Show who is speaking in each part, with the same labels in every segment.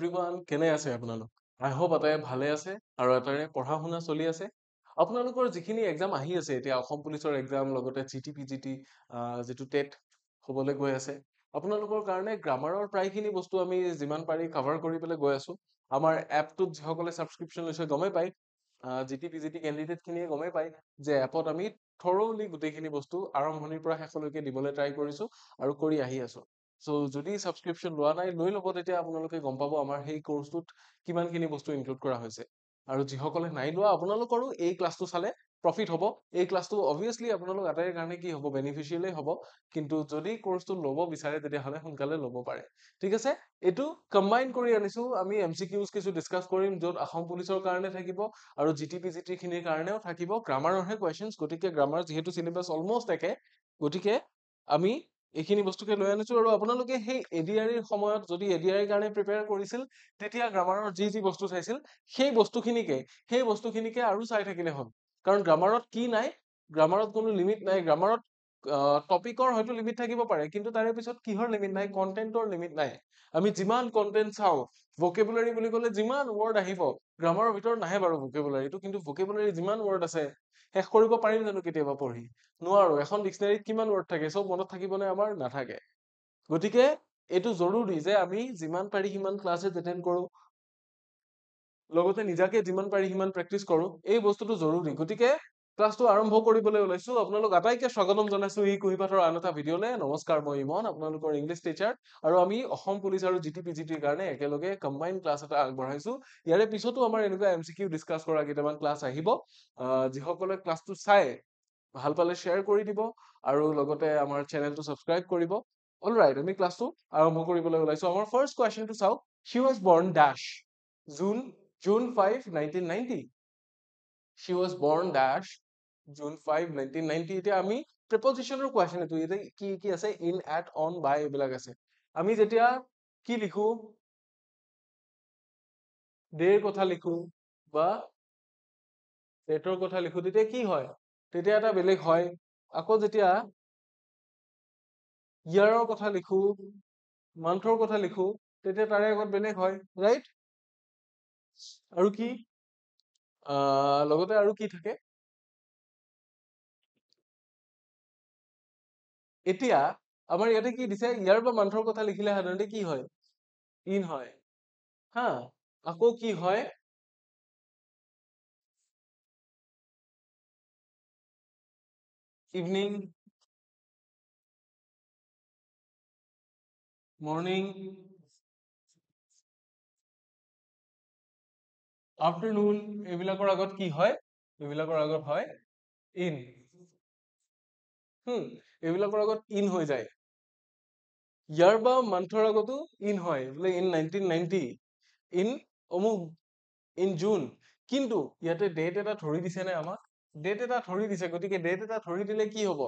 Speaker 1: Everyone কেনে আছে আপোনালোক আই হোপ আটাই ভালে আছে আৰু আটাইৰে পঢ়া শুনা চলি আছে আপোনালোকৰ যিখিনি এক্সাম আহি আছে এতিয়া অসম পুলিচৰ এক্সাম লগতে জিটি যিটো টেট হ'বলৈ গৈ আছে আপোনালোকৰ কাৰণে গ্ৰামাৰৰ প্ৰায়খিনি বস্তু আমি যিমান পাৰি কভাৰ কৰি পেলাই গৈ আছো আমাৰ এপটোত যিসকলে ছাবস্ক্ৰিপশ্যন লৈছে গমেই পায় জিটি কেণ্ডিডেটখিনিয়ে গমেই পায় যে এপত আমি থৰলি গোটেইখিনি বস্তু আৰম্ভণিৰ পৰা শেষলৈকে দিবলৈ ট্ৰাই কৰিছো আৰু কৰি আহি আছো সো যদি ছাবস্ক্ৰিপশ্যন লোৱা নাই লৈ ল'ব তেতিয়া আপোনালোকে গম পাব আমাৰ সেই কোৰ্চটোত কিমানখিনি বস্তু ইনক্লুড কৰা হৈছে আৰু যিসকলে নাই লোৱা আপোনালোকৰো এই ক্লাছটো চালে প্ৰফিট হ'ব এই ক্লাছটো অবভিয়াছলি আপোনালোক আটাইৰ কাৰণে কি হ'ব বেনিফিচিয়েলেই হ'ব কিন্তু যদি কোৰ্চটো ল'ব বিচাৰে তেতিয়াহ'লে সোনকালে ল'ব পাৰে ঠিক আছে এইটো কম্বাইন কৰি আনিছো আমি MCQs কিছু ডিছকাছ কৰিম য'ত অসম পুলিচৰ কাৰণে থাকিব আৰু জিটি খিনিৰ কাৰণেও থাকিব গ্ৰামাৰৰহে কুৱেশ্যনছ গতিকে গ্ৰামাৰ যিহেতু চিলেবাছ অলমষ্ট একে গতিকে আমি এইখিনি বস্তুকে লৈ আনিছো আৰু আপোনালোকে সেই এডিআৰিৰ সময়ত যদি এডিআৰিৰ কাৰণে প্ৰিপেয়াৰ কৰিছিল তেতিয়া গ্ৰামাৰৰ যি বস্তু চাইছিল সেই বস্তুখিনিকে আৰু চাই থাকিলে হ'ল কাৰণ গ্ৰামাৰত কি নাই গ্ৰামাৰত কোনো লিমিট নাই গ্ৰামাৰত টপিকৰ হয়তো লিমিট থাকিব পাৰে কিন্তু তাৰে পিছত কিহৰ লিমিট নাই কন্টেন্টৰ লিমিট নাই আমি যিমান কন্টেন্ট চাওঁ ভকেবুলাৰী বুলি ক'লে যিমান ৱৰ্ড আহিব গ্ৰামাৰৰ ভিতৰত নাহে বাৰু ভকেবুলাৰীটো কিন্তু ভকেবুলাৰী যিমান ৱৰ্ড আছে শেষ কৰিব পাৰিম জানো কেতিয়াবা পঢ়ি নোৱাৰো এখন ডিক্সনাৰীত কিমান ৱৰ্ড থাকে চব মনত থাকিবনে আমাৰ নাথাকে গতিকে এইটো জৰুৰী যে আমি যিমান পাৰি সিমান ক্লাছেছ এটেণ্ড কৰো লগতে নিজাকে যিমান পাৰি সিমান প্ৰেক্টিচ কৰো এই বস্তুটো জৰুৰী গতিকে ক্লাছটো আৰম্ভ কৰিবলৈ ওলাইছো আপোনালোক আটাইকে স্বাগতম জনাইছো এই কুহিপাঠৰ আন এটা ভিডিঅ'লে নমস্কাৰ মই ইমন আপোনালোকৰ ইংলিছ টিচাৰ আৰু আমি অসম পুলিচ আৰু জিটিৰ কাৰণে একেলগে কম্বাইন ক্লাছ এটা আগবঢ়াইছো ইয়াৰে পিছতো আমাৰ এনেকুৱা MCQ ডিছকাছ কৰা কেইটামান ক্লাছ আহিব যিসকলে ক্লাছটো চাই ভাল পালে শ্বেয়াৰ কৰি দিব আৰু লগতে আমাৰ চেনেলটো ছাবস্ক্ৰাইব কৰিব অলৰাইট আমি ক্লাছটো আৰম্ভ কৰিবলৈ ওলাইছো আমাৰ ফাৰ্ষ্ট কুৱেশ্যনটো চাওক she was born dash June 5 1990 she was born dash June 5 1990 এতিয়া আমি প্ৰিপজিচনৰ কুৱেশ্যন এইটো ইয়াতে কি আছে ইন এট অন বাই এইবিলাক আছে আমি যেতিয়া কি লিখো ডেৰ কথা লিখো বা ডেটৰ কথা লিখো তেতিয়া কি হয় তেতিয়া এটা বেলেগ হয় আকৌ যেতিয়া ইয়াৰৰ কথা লিখো মান্থৰ কথা লিখো তেতিয়া তাৰে আগত বেলেগ হয় ৰাইট আৰু কি লগতে আৰু কি থাকে এতিয়া আমাৰ ইয়াতে কি দিছে ইয়াৰ বা মান্থৰ কথা লিখিলে সাধাৰণতে কি হয় ইন হয় হা আকৌ কি হয় ইভিনিং মৰ্নিং আফটাৰনুন এইবিলাকৰ আগত কি হয় এইবিলাকৰ আগত হয় ইন এইবিলাকৰ আগত ইন হৈ যায় ইয়াৰ বা মান্থৰ আগতো ইন হয় বোলে ইন 1990 ইন অমুক ইন জুন কিন্তু ইয়াতে ডেট এটা ধৰি দিছে নে আমাক ডেট এটা ধৰি দিছে গতিকে ডেট এটা ধৰি দিলে কি হ'ব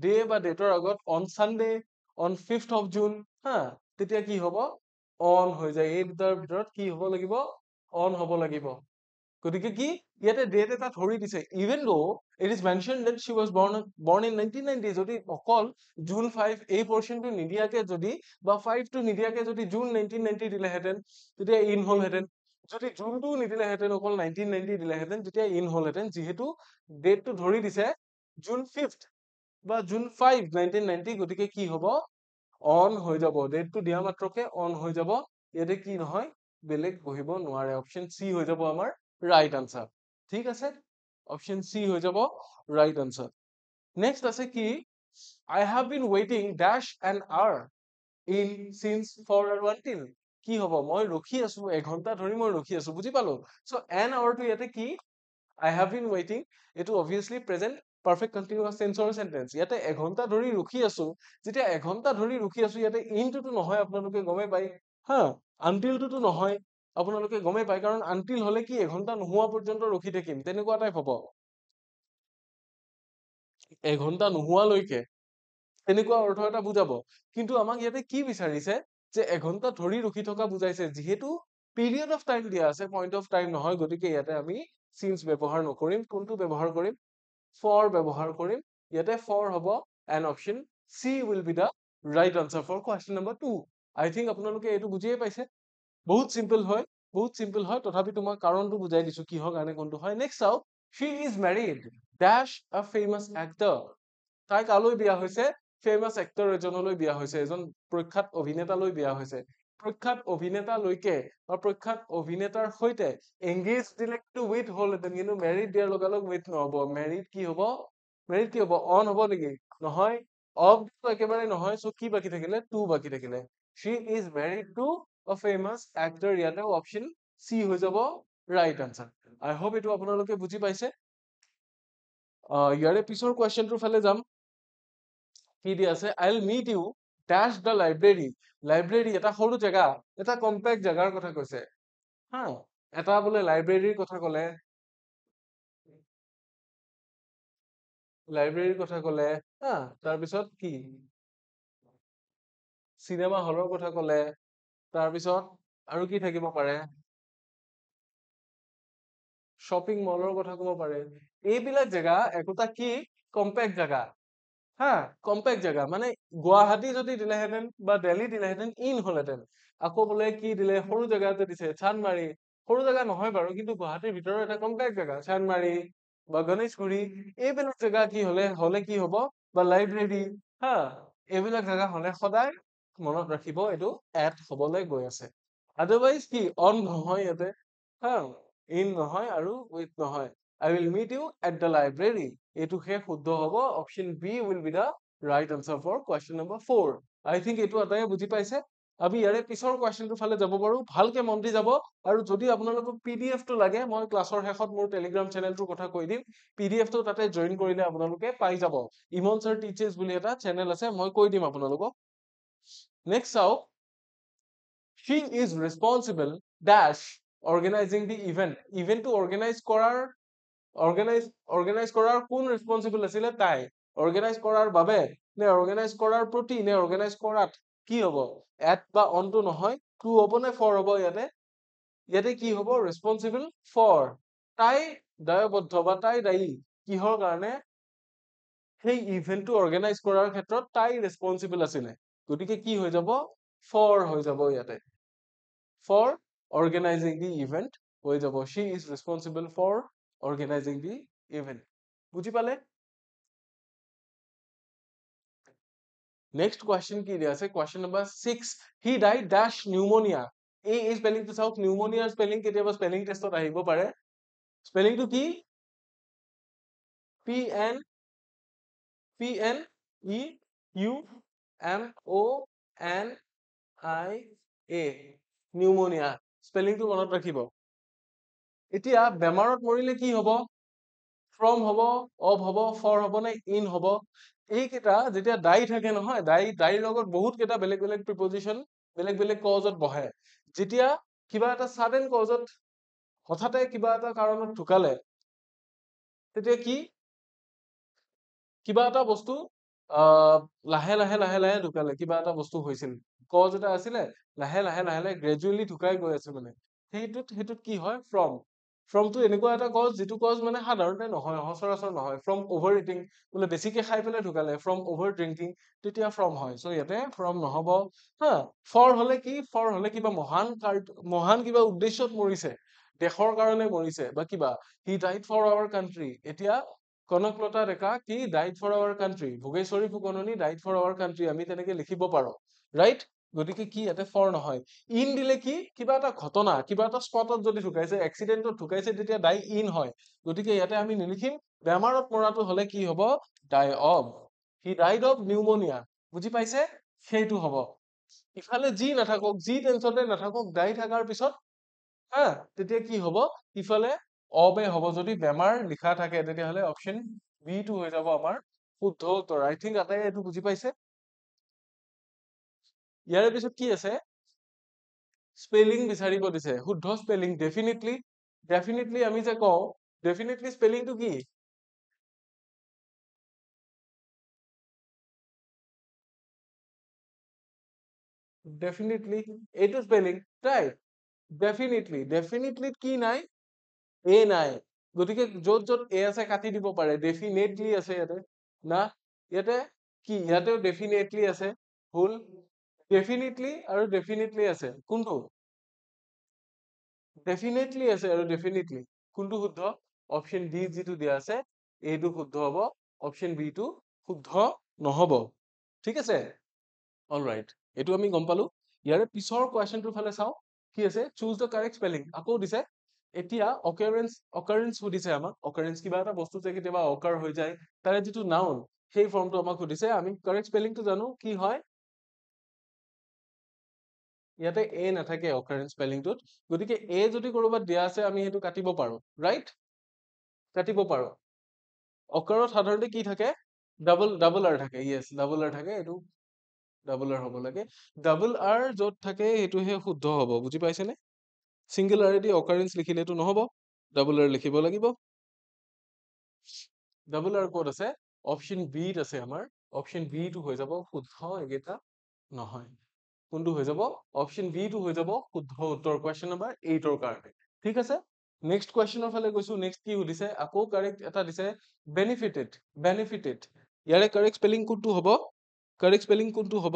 Speaker 1: ডে বা ডেটৰ আগত on Sunday on 5th of June হা তেতিয়া কি হ'ব অন হৈ যায় এই দুটাৰ ভিতৰত কি হ'ব লাগিব অন হ'ব লাগিব গতিকে কি ইয়াতে ডেট এটা ধৰি দিছে even though it is mention that she was born in 1990 যদি অকল জুন 5 এই পৰ্চনটো নিদিয়াকে যদি বা 5 টো নিদিয়াকে যদি জুন 1990 দিলেহেঁতেন তেতিয়া ইন হ'লহেঁতেন যদি জুনটো নিদিলেহেঁতেন অকল 1990 দিলেহেঁতেন তেতিয়া ইন হ'লহেঁতেন যিহেতু ডেটটো ধৰি দিছে জুন 5th বা জুন 5 1990 গতিকে কি হ'ব অন হৈ যাব ডেটটো দিয়া মাত্ৰকে অন হৈ যাব ইয়াতে কি নহয় বেলেগ বহিব নোৱাৰে অপচন চি হৈ যাব আমাৰ ৰাইট আনসাৰ ঠিক আছে অপচন চি হৈ যাব ৰাইট আনসাৰ নেক্সট আছে কি I have been waiting dash an hour in since for আৰু until কি হ'ব মই ৰখি আছো এঘন্টা ধৰি মই ৰখি আছো বুজি পালো সো an hour টো ইয়াতে কি I have been waiting এইটো obviously present perfect continuous tense sentence ইয়াতে এঘন্টা ধৰি ৰখি আছো যেতিয়া এঘন্টা ধৰি ৰখি আছো ইয়াতে ইনটোতো নহয় আপোনালোকে গমে পায় হা আনটিলটোতো নহয় আপোনালোকে গমে পায় কাৰণ আনটিল হলে কি এঘন্টা নোহোৱা পৰ্যন্ত ৰখি থাকিম তেনেকুৱা টাইপ হ'ব এঘন্টা নোহোৱালৈকে তেনেকুৱা অৰ্থ এটা বুজাব কিন্তু আমাক ইয়াতে কি বিচাৰিছে যে এঘন্টা ধৰি ৰখি থকা বুজাইছে যিহেতু পিৰিয়ড অফ টাইম দিয়া আছে পইণ্ট অফ টাইম নহয় গতিকে ইয়াতে আমি সিন্স ব্যৱহাৰ নকৰিম কোনটো ব্যৱহাৰ কৰিম ফৰ ব্যৱহাৰ কৰিম ইয়াতে ফৰ হ'ব an option C will be the right answer for question number 2 I think আপোনালোকে এইটো বুজিয়ে পাইছে বহুত চিম্পল হয়, বহুত চিম্পল হয়, তথাপি তোমাক কাৰণটো বুজাই দিছো কিহৰ কাৰণে কোনটো হয়। নেক্সট চাওক, she is married dash a famous actor. তাই কালৈ বিয়া হৈছে? ফেমাছ এক্টৰ এজনলৈ বিয়া হৈছে, এজন প্ৰখ্যাত অভিনেতালৈ বিয়া হৈছে। প্ৰখ্যাত অভিনেতালৈকে বা প্ৰখ্যাত অভিনেতাৰ সৈতে এংগেজ দিলে কিন্তু উইথ হ'লহেঁতেন, কিন্তু মেৰিড দিয়াৰ লগে লগে উইথ নহ'ব। মেৰিড কি হ'ব? মেৰিড কি হ'ব? অন হ'ব নেকি? নহয়। অফ একেবাৰে নহয়, চ' কি বাকী থাকিলে? টু বাকী থাকিলে। she is married to a famous actor, ইয়াতে অপশ্যন চি হৈ যাব ৰাইট আনচাৰ। আই হোপ এইটো আপোনালোকে বুজি পাইছে। ইয়াৰে পিছৰ কুৱেশ্যনটোৰ ফালে যাম। কি দি আছে? I'll meet you dash the library. Library এটা সৰু জেগা, এটা কম্পেক্ট জেগাৰ কথা কৈছে হা। এটা বোলে লাইব্ৰেৰীৰ কথা ক'লে, লাইব্ৰেৰীৰ কথা ক'লে হা, তাৰপিছত কি চিনেমা হলৰ কথা ক'লে, তাৰপিছত আৰু কি থাকিব পাৰে? শ্বপিং মলৰ কথা ক'ব পাৰে। এইবিলাক জেগা একোটা কি কম্পেক্ট জেগা হা, কম্পেক্ট জেগা মানে গুৱাহাটী যদি দিলেহেঁতেন বা দিল্লী দিলেহেঁতেন ইন হলহেঁতেন। আকৌ বোলে কি দিলে, সৰু জেগাতে দিছে চান্দমাৰি, সৰু জেগা নহয় বাৰু, কিন্তু গুৱাহাটীৰ ভিতৰৰ এটা কম্পেক্ট জেগা চান্দমাৰি বা গণেশগুৰি, এইবিলাক জেগা কি হলে হলে কি হব, বা লাইব্ৰেৰী হা, এইবিলাক জেগা হলে সদায় মনত ৰাখিব এইটো এট হবলৈ গৈ আছে। আদাৰৱাইজ কি অন নহয় ইয়াতে হা, ইন নহয় আৰু উইথ নহয়। I will meet you at the library. এইটো শেষ শুদ্ধ হ'ব। Option B will be the right answer for question number 4. I think এইটো আটাইয়ে বুজি পাইছে। আমি ইয়াৰে পিছৰ কুৱেশ্যনটোৰ ফালে যাব পাৰো। ভালকে মন দি যাব, আৰু যদি আপোনালোকক পিডিএফ টো লাগে, মই ক্লাছৰ শেষত মোৰ টেলিগ্ৰাম চেনেলটোৰ কথা কৈ দিম। পিডিএফ টো তাতে জইন কৰিলে আপোনালোকে পাই যাব। ইমন ছাৰ টিচাৰ্ছ বুলি এটা চেনেল আছে, মই কৈ দিম আপোনালোকক। নেক্সট চাওক, she is responsible dash organizing the event. ইভেন্টটো অৰ্গেনাইজ কৰাৰ কোন ৰেচপনচিবল আছিলে? তাই। অৰ্গেনাইজ কৰাৰ বাবে নে অৰ্গেনাইজ কৰাৰ প্ৰতি নে অৰ্গেনাইজ কৰাত? কি হ'ব? এট বা অনটো নহয়, টু হ'ব নে ফৰ হ'ব? ইয়াতে কি হ'ব? Responsible for. তাই দায়বদ্ধ বা তাই দায়ী কিহৰ কাৰণে? সেই ইভেন্টটো অৰ্গেনাইজ কৰাৰ ক্ষেত্ৰত তাই ৰেচপনচিবল আছিলে, গতিকে কি হৈ যাব? ফৰ হৈ যাব ইয়াতে। for organizing the event হৈ যাব। she is responsible for organizing the event. বুজি পালে? নেক্সট কুৱেশ্যন কি দিয়া আছে? Question number 6, he died dash pneumonia. এই স্পেলিংটো চাওক, নিউমনিয়াৰ স্পেলিং কেতিয়াবা স্পেলিং টেষ্টত আহিব পাৰে। স্পেলিংটো কি? PNEUMONIA, pneumonia. স্পেলিংটো মনত ৰাখিব। এতিয়া বেমাৰত মৰিলে কি হ'ব? ফ্ৰম হ'ব, অফ হ'ব, ফৰ হ'ব নে ইন হ'ব? এইকেইটা যেতিয়া দাই থাকে নহয়, দাইৰ লগত বহুত কেইটা বেলেগ বেলেগ প্ৰিপজিচন বেলেগ বেলেগ কজত বহে। যেতিয়া কিবা এটা ছাডেন কজত হঠাতে কিবা এটা কাৰণত ঢুকালে, তেতিয়া কি কিবা এটা বস্তু লাহে লাহে লাহে লাহে ঢুকালে, কিবা এটা বস্তু হৈছিল, কজ এটা আছিলে, লাহে লাহে লাহে লাহে গ্ৰেজুৱেলি ঢুকাই গৈ আছে, মানে সেইটোত কি হয়? ফ্ৰম। ফ্ৰমটো এনেকুৱা এটা কজ যিটো কজ মানে সাধাৰণতে নহয়, সচৰাচৰ নহয়। ফ্ৰম অভাৰ ইটিং, বোলে বেছিকে খাই পেলাই ঢুকালে, ফ্ৰম অভাৰ ড্ৰিংকিং, তেতিয়া ফ্ৰম হয়। চ' ইয়াতে ফ্ৰম নহব হা। ফৰ হলে কি? ফৰ হলে কিবা মহান কিবা উদ্দেশ্যত মৰিছে, দেশৰ কাৰণে মৰিছে বা কিবা। He died for our country. এতিয়া কনকলতা ডেকা কি died for our country, Bhogeswari Phukanani died for our country, আমি তেনেকে লিখিব পাৰো, ৰাইট? গতিকে কি ইয়াতে ফৰ নহয়। ইন দিলে কি? কিবা এটা ঘটনা, কিবা এটা স্পটত যদি ঢুকাইছে, এক্সিডেন্টত ঢুকাইছে, তেতিয়া ডাই ইন হয়। গতিকে ইয়াতে আমি নিলিখিম। বেমাৰত মৰাটো হলে কি হব? ডাই of. He died of pneumonia. বুজি পাইছে? সেইটো হব। ইফালে যি নাথাকক, যি টেনচনে নাথাকক, ডাই থকাৰ পিছত হা, তেতিয়া কি হব? ইফালে অবে হব। যদি বেমাৰ লিখা থাকে, তেতিয়াহলে অপশ্যন বি টো হৈ যাব আমাৰ শুদ্ধ উত্তৰ। আই থিংক আটাই এইটো বুজি পাইছে। ইয়াৰে পিছত কি আছে? স্পেলিং বিচাৰিব দিছে, শুদ্ধ স্পেলিং। ডেফিনেটলি আমি যে কওঁ, ডেফিনেটলি স্পেলিংটো কি? ডেফিনেটলি এইটো স্পেলিং, ৰাইট? ডেফিনেটলি কি নাই? এ নাই। গতিকে য'ত য'ত এ আছে কাটি দিব পাৰে। ডেফিনেটলি আছে ইয়াতে না, ইয়াতে কি? ইয়াতেও ডেফিনেটলি আছে, ভুল। ডেফিনেটলি আৰু ডেফিনেটলি আছে, কোনটো? ডেফিনেটলি আছে আৰু ডেফিনেটলি কোনটো শুদ্ধ অপশ্যন ডি যিটো দিয়া আছে এইটো শুদ্ধ হ'ব অপশ্যন বি টো শুদ্ধ নহ'ব ঠিক আছে অলৰাইট এইটো আমি গম পালো ইয়াৰে পিছৰ কুৱেশ্যনটোৰ ফালে চাওঁ কি আছে চুজ দ্য কাৰেক্ট স্পেলিং আকৌ দিছে এতিয়া অকাৰেঞ্চ সুধিছে আমাক অকাৰেঞ্চ কিবা এটা বস্তু যে কেতিয়াবা অকাৰ হৈ যায় তাৰে যিটো নাউন সেই ফৰ্মটো আমাক সুধিছে আমি কাৰেক্ট স্পেলিংটো জানো কি হয় ইয়াতে এ নাথাকে অকাৰেঞ্চ স্পেলিংটোত গতিকে এ যদি কৰবাত দিয়া আছে আমি সেইটো কাটিব পাৰো ৰাইট কাটিব পাৰো অকাৰত সাধাৰণতে কি থাকে ডাবল আৰ থাকে য়েছ ডাবল আৰ থাকে এইটো ডাবল আৰ হ'ব লাগে ডাবল আৰ য'ত থাকে সেইটোহে শুদ্ধ হ'ব বুজি পাইছেনে চিংগল আৰেদি অকাৰেঞ্চ লিখিলেতো নহ'ব ডাবল আৰ লিখিব লাগিব ডাবল আৰ ক'ত আছে অপশ্যন বিত আছে আমাৰ অপশ্যন বি টো হৈ যাব শুদ্ধ এইকেইটা নহয় কোনটো হৈ যাব অপশ্যন বি টো হৈ যাব শুদ্ধ উত্তৰ কুৱেশ্যন নম্বৰ 8 ৰ কাৰণে ঠিক আছে নেক্সট কুৱেশ্যনৰ ফালে গৈছো নেক্সট কি সুধিছে আকৌ কাৰেক্ট এটা দিছে বেনিফিটেড ইয়াৰে কাৰেক্ট স্পেলিং কোনটো হ'ব কাৰেক্ট স্পেলিং কোনটো হ'ব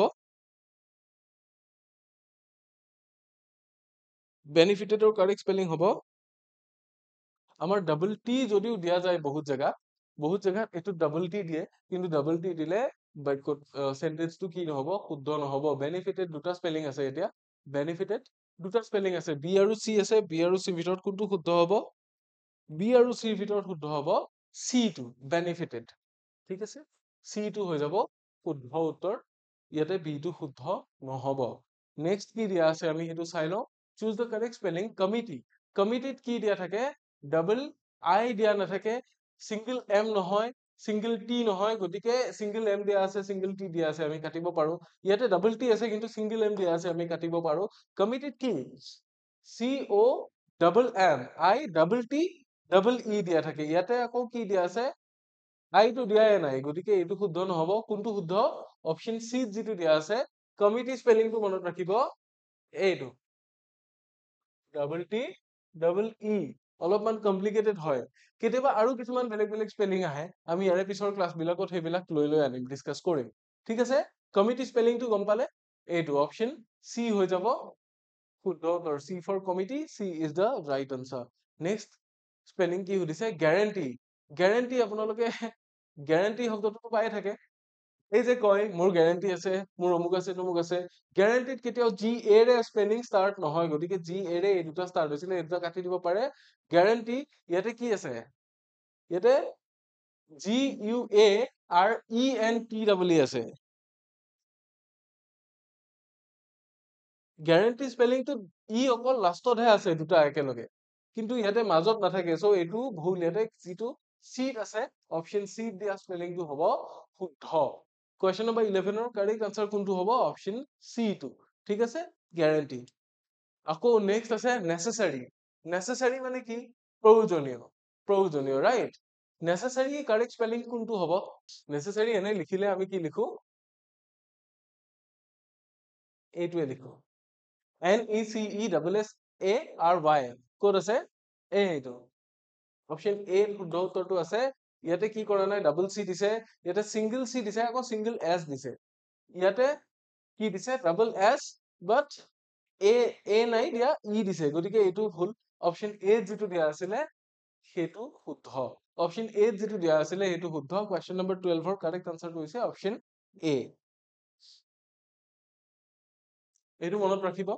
Speaker 1: বেনিফিটেডৰ কাৰেক্ট স্পেলিং হ'ব আমাৰ ডাবল টি যদিও দিয়া যায় বহুত জেগাত এইটো ডাবল টি দিয়ে কিন্তু ডাবল টি দিলে বাক্যত সেন্টেন্সটো কি নহ'ব শুদ্ধ নহ'ব বেনিফিটেড দুটা স্পেলিং আছে এতিয়া বেনিফিটেড দুটা স্পেলিং আছে বি আৰু চি আছে বি আৰু চি ভিতৰত কোনটো শুদ্ধ হ'ব বি আৰু চিৰ ভিতৰত শুদ্ধ হ'ব চি টো বেনিফিটেড ঠিক আছে চি টো হৈ যাব শুদ্ধ উত্তৰ ইয়াতে বি টো শুদ্ধ নহ'ব নেক্সট কি দিয়া আছে আমি সেইটো চাই লওঁ চুজ দ্য কাৰেক্ট স্পেলিং কমিটিত কি দিয়া থাকে ডাবল আই দিয়া নাথাকে চিংগল এম নহয় চিংগল টি নহয় গতিকে চিংগল এম দিয়া আছে চিংগল টি দিয়া আছে আমি কাটিব পাৰো ইয়াতে ডাবল টি আছে কিন্তু চিংগল এম দিয়া আছে আমি কাটিব পাৰো কমিটিত কি চি অ ডাবল এম আই ডাবল টি ডাবল ই দিয়া থাকে ইয়াতে আকৌ কি দিয়া আছে আইটো দিয়াই নাই গতিকে এইটো শুদ্ধ নহ'ব কোনটো শুদ্ধ অপশ্যন চি যিটো দিয়া আছে কমিটি স্পেলিংটো মনত ৰাখিব এইটো ডাবল টি ডাবল ই অলপমান কমপ্লিকেটেড হয় কেতিয়াবা আৰু কিছুমান বেলেগ বেলেগ স্পেলিং আহে আমি ইয়াৰে পিছৰ ক্লাছ বিলাকত সেইবিলাক লৈ আনিম ডিছকাছ কৰিম ঠিক আছে কমিটি স্পেলিংটো গম পালে এইটো অপশ্যন চি হৈ যাব শুদ্ধ উত্তৰ C for committee C is the right answer next spelling কি সুধিছে গেৰেণ্টি আপোনালোকে গেৰেণ্টি শব্দটো পাই থাকে এই যে কয় মোৰ গেৰেণ্টি আছে মোৰ অমুক আছে তমুক আছে গেৰেণ্টিত কেতিয়াও জি এৰে স্পেলিং ষ্টাৰ্ট নহয় গতিকে জি এৰে এই দুটা ষ্টাৰ্ট হৈছিলে এই দুটা কাটি দিব পাৰে গেৰেণ্টি ইয়াতে কি আছে ইয়াতে G U A R E N T double E আছে গেৰেণ্টি স্পেলিংটো ই অকল লাষ্টতহে আছে দুটা একেলগে কিন্তু ইয়াতে মাজত নাথাকে চ' এইটো ভুল ইয়াতে যিটো চিট আছে অপশ্যন চিট দিয়া স্পেলিংটো হ'ব শুদ্ধ কুৱেশ্যন নম্বৰ 11ৰ কাৰেক্ট আনচাৰ কোনটো হ'ব অপশ্যন চি টো ঠিক আছে গেৰেণ্টি আকৌ নেক্সট আছে নেচেচাৰী মানে কি প্ৰয়োজনীয় ৰাইট নেচেচাৰী কাৰেক্ট স্পেলিং কোনটো হ'ব নেচেচাৰী এনে লিখিলে আমি কি লিখো এইটোৱে লিখো NECESSARY ক'ত আছে এইটো অপশ্যন এ শুদ্ধ উত্তৰটো আছে ইয়াতে কি কৰা নাই ডাবল চি দিছে ইয়াতে চিংগল চি দিছে আকৌ চিংগল এছ দিছে ইয়াতে কি দিছে ডাবল এছ বাট এ নাই দিয়া ই দিছে গতিকে এইটো ভুল অপশ্যন এ যিটো দিয়া আছিলে সেইটো শুদ্ধ অপশ্যন এ যিটো দিয়া আছিলে সেইটো শুদ্ধ কুৱেশ্যন নম্বৰ 12ৰ কাৰেক্ট আনচাৰটো হৈছে অপশ্যন এ এইটো মনত ৰাখিব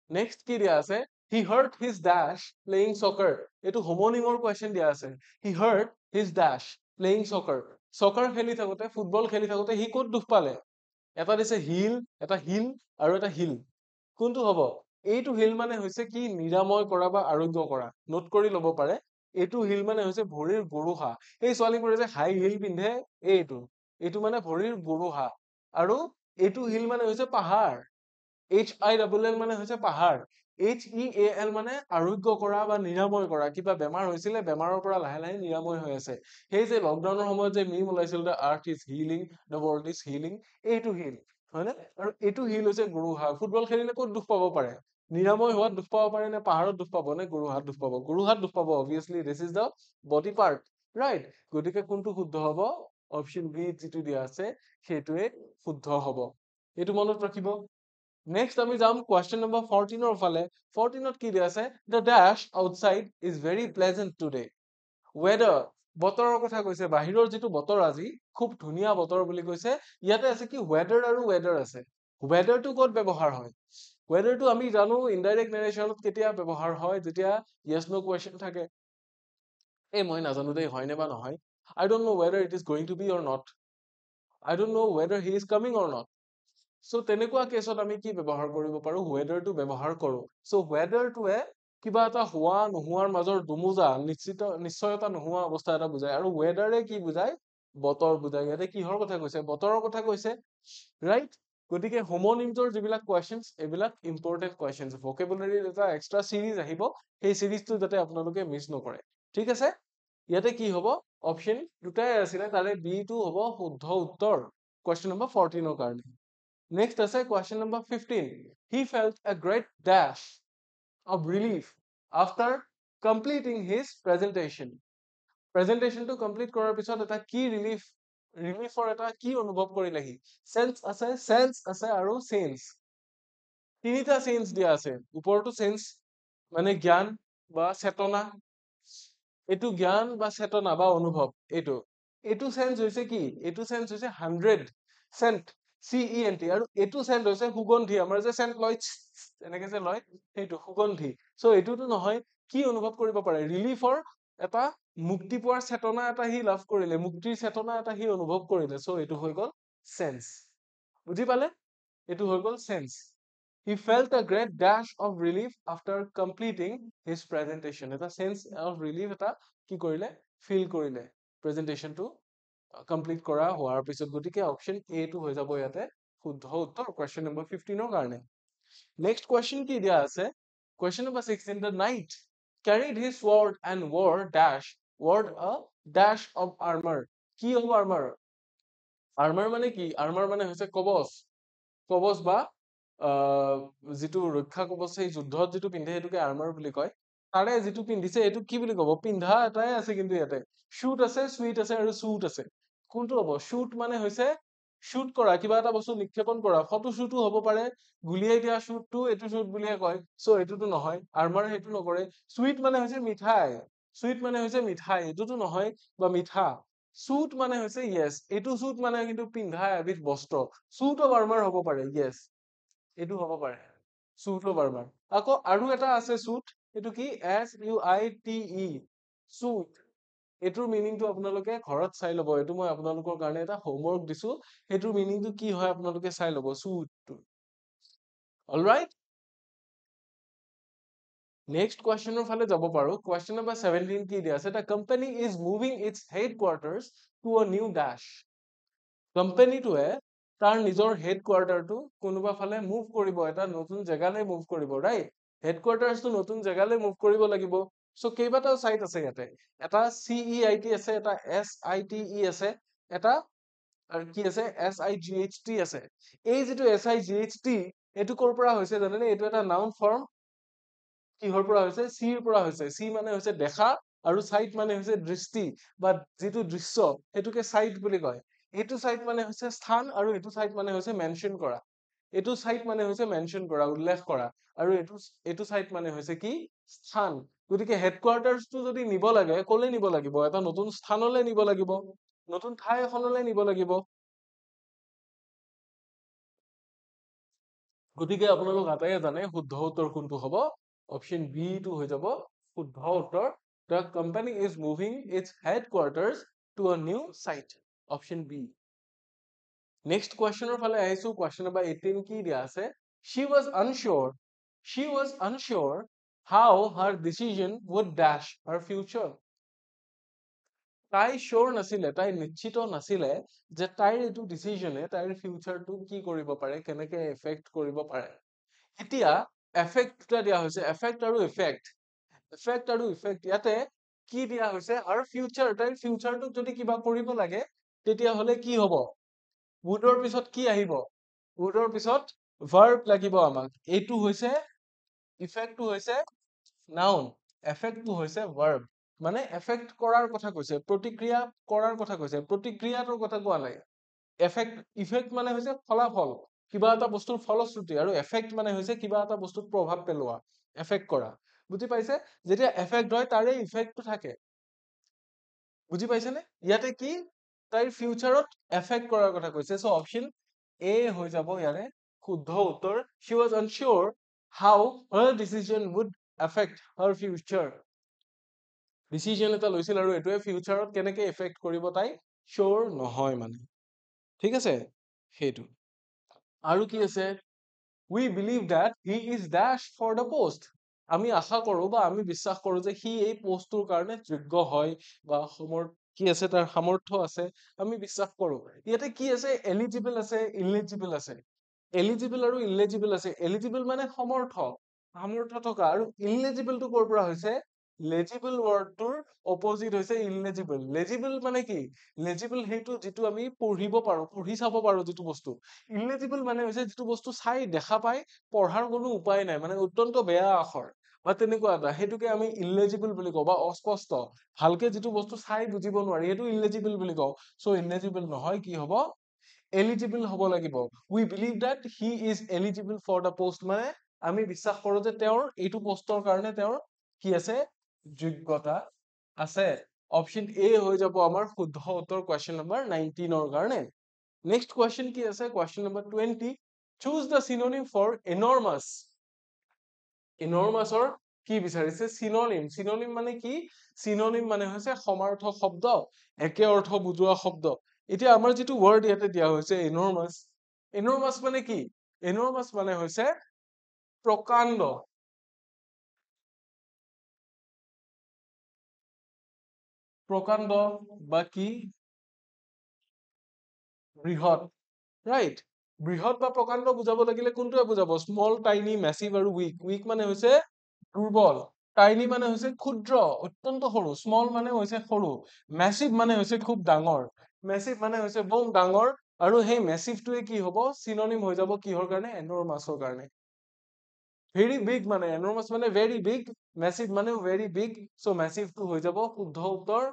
Speaker 1: নেক্সট কি দিয়া আছে হি হাৰ্ড হিজ ডেশ প্লেয়িং চকাৰ এইটো হোমনিমৰ কুৱেশ্যন দিয়া আছে হি হাৰ্ড হিজ ডেশ প্লেয়িং চকাৰ খেলি থাকোঁতে ফুটবল খেলি থাকোঁতে সি ক'ত দুখ পালে এটা দিছে হিল এটা হিল আৰু এটা হিল কোনটো হ'ব এইটো হিল মানে হৈছে কি নিৰাময় কৰা বা আৰোগ্য কৰা নোট কৰি ল'ব পাৰে এইটো হিল মানে হৈছে ভৰিৰ গৰুহা এই ছোৱালীবোৰে যে হাই হিল পিন্ধে এইটো মানে ভৰিৰ গৰুহা আৰু এইটো হিল মানে হৈছে পাহাৰ HILL মানে হৈছে পাহাৰ HEAL মানে আৰোগ্য কৰা বা নিৰাময় কৰা কিবা বেমাৰ হৈছিলে বেমাৰৰ পৰা লাহে লাহে নিৰাময় হৈ আছে সেই যে লকডাউনৰ সময়ত যে মিম ওলাইছিল the earth is healing the world is healing এইটো হিল হয়নে আৰু এইটো হিল হৈছে গৰুহা ফুটবল খেলিলে ক'ত দুখ পাব পাৰে নিৰাময় হোৱাত দুখ পাব পাৰে নে পাহাৰত দুখ পাব নে গৰুহাত দুখ পাব obviously this is the body part right গতিকে কোনটো শুদ্ধ হ'ব অপশ্যন বি যিটো দিয়া আছে সেইটোৱে শুদ্ধ হ'ব এইটো মনত ৰাখিব নেক্সট আমি যাম কুৱেশ্যন নম্বৰ 14 ফালে 14ত কি দিয়া আছে the dash outside is very pleasant today weather বতৰৰ কথা কৈছে বাহিৰৰ যিটো বতৰ আজি খুব ধুনীয়া বতৰ বুলি কৈছে ইয়াতে আছে কি weather আৰু weather আছে weather টো ক'ত ব্যৱহাৰ হয় weather টো আমি জানো indirect narrationত কেতিয়া ব্যৱহাৰ হয় যেতিয়া yes no question থাকে এই মই নাজানো দেই হয়নে বা নহয় I don't know whether it is going to be or not I don't know whether he is coming or not so তেনেকুৱা কেছত আমি কি ব্যৱহাৰ কৰিব পাৰো weather টো ব্যৱহাৰ কৰো so weather টোৱে কিবা এটা হোৱা নোহোৱাৰ মাজৰ দুমুজা নিশ্চয়তা নোহোৱা অৱস্থা এটা বুজায় আৰু weather কি বুজায় বতৰ বুজায় ইয়াতে কিহৰ কথা কৈছে বতৰৰ কথা কৈছে ৰাইট গতিকে হোমোনিমছৰ যিবিলাক কোৱেশ্চনছ এইবিলাক ইম্পৰ্টেন্ট কোৱেশ্চনছ ভোকেবুলাৰী এটা এক্সট্ৰা সিৰিজ আহিব সেই সিৰিজটো যাতে আপোনালোকে মিছ নকৰে ঠিক আছে ইয়াতে কি হ'ব অপচন দুটাই আছিলে তাৰে বি টো হ'ব শুদ্ধ উত্তৰ কোৱেশ্চন নম্বৰ 14 ৰ কাৰণে নেক্সট আছে question number 15 he felt a great dash of relief after completing his presentation to complete কৰাৰ পিছত এটা কি ৰিলিফৰ এটা কি অনুভৱ কৰিলে সি সেন্স আছে আৰু সেন্স তিনিটা সেন্স দিয়া আছে ওপৰতো সেন্স মানে জ্ঞান বা চেতনা এইটো জ্ঞান বা চেতনা বা অনুভৱ এইটো সেন্স হৈছে কি এইটো সেন্স হৈছে 100 সেন্ট CENT আৰু এইটো সেন্ট হৈছে সুগন্ধি আমাৰ যে সেন্ট লয় এনেকে যে লয় সেইটো সুগন্ধি সো এইটোতো নহয় কি অনুভৱ কৰিব পাৰে ৰিলিফৰ এটা মুক্তি পোৱাৰ চেতনা এটা সি লাভ কৰিলে মুক্তিৰ চেতনা এটা সি অনুভৱ কৰিলে সো এইটো হৈ গল সেন্স বুজি পালে এইটো হৈ গল sense he felt a great dash of relief after completing his presentation এটা sense of relief এটা কি কৰিলে ফিল কৰিলে প্ৰেজেন্টেশনটো কমপ্লিট কৰা হোৱাৰ পিছত গতিকে অপচন এ টো হৈ যাব ইয়াতে শুদ্ধ উত্তৰ কোৱেশ্চন নম্বৰ 15 ৰ কাৰণে নেক্সট কোৱেশ্চন কি দিয়া আছে question number 16 the knight carried his sword and wore a dash of armor কি হ'ব armor মানে কি armor মানে হৈছে কবচ বা যিটো ৰক্ষা কবচ সেই যুদ্ধত যিটো পিন্ধে সেইটোকে আৰ্মাৰ বুলি কয় তাৰে যিটো পিন্ধিছে এইটো কি বুলি কব পিন্ধা এটাই আছে কিন্তু ইয়াতে শুট আছে সুইট আছে আৰু সুট আছে কোনটো হ'ব শুট মানে হৈছে শুট কৰা কিবা এটা বস্তু নিক্ষেপণ কৰা ফটো শুটো হ'ব পাৰে গুলিয়াই দিয়া শুটটো এইটো শুট বুলিয়ে কয় সো এইটোতো নহয় আৰ্মাৰ সেইটো নকৰে সুইট মানে হৈছে মিঠাই এইটোতো নহয় বা মিঠা সুট মানে হৈছে ইয়েস এইটো সুট মানে কিন্তু পিন্ধা এবিধ বস্ত্ৰ সুট অফ আৰ্মাৰ হ'ব পাৰে ইয়েস এইটো হ'ব পাৰে সুট অফ আৰ্মাৰ আকৌ আৰু এটা আছে সুট এইটো কি SUITE সুট এইটোৰ মিনিংটো আপোনালোকে ঘৰত চাই ল'ব এইটো মই আপোনালোকৰ কাৰণে এটা হোমৱৰ্ক দিছো সেইটোৰ মিনিংটো কি হয় আপোনালোকে চাই ল'ব সুটটো অলৰাইট নেক্সট কুৱেশ্যনৰ ফালে যাব পাৰো কুৱেশ্যন নম্বৰ 17 কি দিয়া আছে the company is moving its headquarters to a new dash কোম্পানীটোৱে তাৰ নিজৰ হেডকোৱাৰ্টাৰটো কোনোবা ফালে মুভ কৰিব এটা নতুন জেগালৈ মুভ কৰিব ৰাইট হেডকোৱাৰ্টাৰটো নতুন জেগালৈ মুভ কৰিব লাগিব সো কেইবাটাও সাইট আছে ইয়াতে এটা CEIT আছে এটা SITE আছে এটা কি আছে SIGHT আছে এই যেটো SIGHT এটো কৰ পৰা হৈছে জানেনে এটো এটা নাউন ফৰ্ম কিহৰ পৰা হৈছে চিৰ পৰা হৈছে চি মানে হৈছে দেখা আৰু সাইট মানে হৈছে দৃষ্টি বা যেটো দৃশ্য এটোকে সাইট বুলি কয় এটো সাইট মানে হৈছে স্থান আৰু এটো সাইট মানে হৈছে মেনশন কৰা এটো সাইট মানে হৈছে মেনশন কৰা উল্লেখ কৰা আৰু এটো সাইট মানে হৈছে কি স্থান গতিকে হেডকোৱাৰ্টাৰটো যদি নিব লাগে কলে নিব লাগিব এটা নতুন স্থানলৈ নিব লাগিব নতুন ঠাই এখনলৈ নিব লাগিব গতিকে আপোনালোক আটাইয়ে জানে শুদ্ধ উত্তৰ কোনটো হ'ব অপচন বি টো হৈ যাব শুদ্ধ উত্তৰ the company is moving its headquarters to a new site option B next question ফালে আহিছো question number 18 কি দিয়া আছে she was unsure how her decision would dash her future তাই sure নাছিলে তাই নিশ্চিত নাছিলে যে তাইৰ এটো ডিসিশনে তাইৰ ফিউচাৰটো কি কৰিব পাৰে কেনেকে এফেক্ট কৰিব পাৰে এতিয়া এফেক্ট দুটা দিয়া হৈছে এফেক্ট আৰু ইফেক্ট ইয়াতে কি দিয়া হৈছে আৰু তাইৰ ফিউচাৰটোক যদি কিবা কৰিব লাগে তেতিয়া হলে কি হ'ব would ৰ পিছত কি আহিব would ৰ পিছত verb লাগিব আমাক এইটো হৈছে ইফেক্টটো হৈছে নাউন এফেক্টটো হৈছে verb মানে এফেক্ট কৰাৰ কথা কৈছে প্ৰতিক্ৰিয়া কৰাৰ কথা কৈছে প্ৰতিক্ৰিয়াটোৰ কথা কোৱা নাই ইফেক্ট মানে হৈছে ফলাফল কিবা এটা বস্তুৰ ফলশ্ৰুতি, আৰু এফেক্ট মানে হৈছে কিবা এটা বস্তুত প্ৰভাৱ পেলোৱা, এফেক্ট কৰা। বুজি পাইছে? যেতিয়া এফেক্ট হয় তাৰে ইফেক্টটো থাকে। বুজি পাইছেনে? ইয়াতে কি তাইৰ ফিউচাৰত এফেক্ট কৰাৰ কথা কৈছে। চ' অপশ্যন এ হৈ যাব ইয়াৰে শুদ্ধ উত্তৰ। She was unsure how her decision would affect her future. Decision এটা লৈছিল আৰু এইটোৱে ফিউচাৰত কেনেকে এফেক্ট কৰিব তাই চিয়ৰ নহয় মানে। ঠিক আছে? সেইটো। আৰু কি আছে? We believe that he is dash for the post. আমি আশা কৰো বা আমি বিশ্বাস কৰো যে সি এই পোষ্টটোৰ কাৰণে যোগ্য হয় বা কি আছে তাৰ সামৰ্থ্য আছে, আমি বিশ্বাস কৰো। ইয়াতে কি আছে? এলিজিবল আছে, ইলিজিবল আছে। এলিজিবল আৰু ইলিজিবল আছে। এলিজিবল মানে সামৰ্থ্য থকা, আৰু ইলিজিবলটো ক'ৰ পৰা হৈছে? লেজিবল ৱৰ্ডটোৰ অপজিট হৈছে ইলেজিবল। লেজিবল মানে কি? লেজিবল সেইটো যিটো আমি পঢ়িব পাৰো, পঢ়ি চাব পাৰো যিটো বস্তু। ইলেজিবল মানে হৈছে যিটো বস্তু চাই দেখা পাই পঢ়াৰ কোনো উপায় নাই, মানে অত্যন্ত বেয়া আখৰ বা তেনেকুৱা এটা, সেইটোকে আমি ইলেজিবল বুলি কওঁ, বা অস্পষ্ট, ভালকে যিটো বস্তু চাই বুজিব নোৱাৰি সেইটো ইলেজিবল বুলি কওঁ। চ' ইলেজিবল নহয়, কি হ'ব? এলিজিবল হ'ব লাগিব। উই believe that he is eligible for the post, মানে আমি বিশ্বাস কৰো যে তেওঁৰ এইটো পোষ্টৰ কাৰণে তেওঁৰ কি আছে? যোগ্যতা আছে। অপশ্যন এ হৈ যাব আমাৰ শুদ্ধ উত্তৰ কুৱেশ্যন নম্বৰ 19 ৰ কাৰণে। নেক্সট কুৱেশ্যন কি আছে? Question number 20, choose the synonym for enormous. এনৰ্মাছৰ কি বিচাৰিছে? চিনোনিম। চিনোনিম মানে কি? চিনোনিম মানে হৈছে সমাৰ্থক শব্দ, একে অৰ্থ বুজোৱা শব্দ। এতিয়া আমাৰ যিটো ৱৰ্ড ইয়াতে দিয়া হৈছে এনৰ্মাছ, এনৰ্মাছ মানে কি? এনৰ্মাছ মানে হৈছে প্ৰকাণ্ড, প্ৰকাণ্ড বা কি? বৃহৎ, ৰাইট? বৃহৎ বা প্ৰকাণ্ড বুজাব লাগিলে কোনটোৱে বুজাব? স্মল, টাইনি, মেচিভ আৰু উইক। উইক মানে হৈছে দুৰ্বল, টাইনি মানে হৈছে ক্ষুদ্ৰ, অত্যন্ত সৰু, স্মল মানে হৈছে সৰু, মেচিভ মানে হৈছে খুব ডাঙৰ, মেচিভ মানে হৈছে বম ডাঙৰ, আৰু সেই মেচিভটোৱে কি হ'ব? চিনোনিম হৈ যাব কিহৰ কাৰণে? এনৰ্মাছৰ কাৰণে। ভেৰি বিগ মানে, এনৰ্মাছ মানে ভেৰি বিগ, মেচিভ মানে ভেৰি বিগ, চ' মেচিভটো হৈ যাব শুদ্ধ উত্তৰ।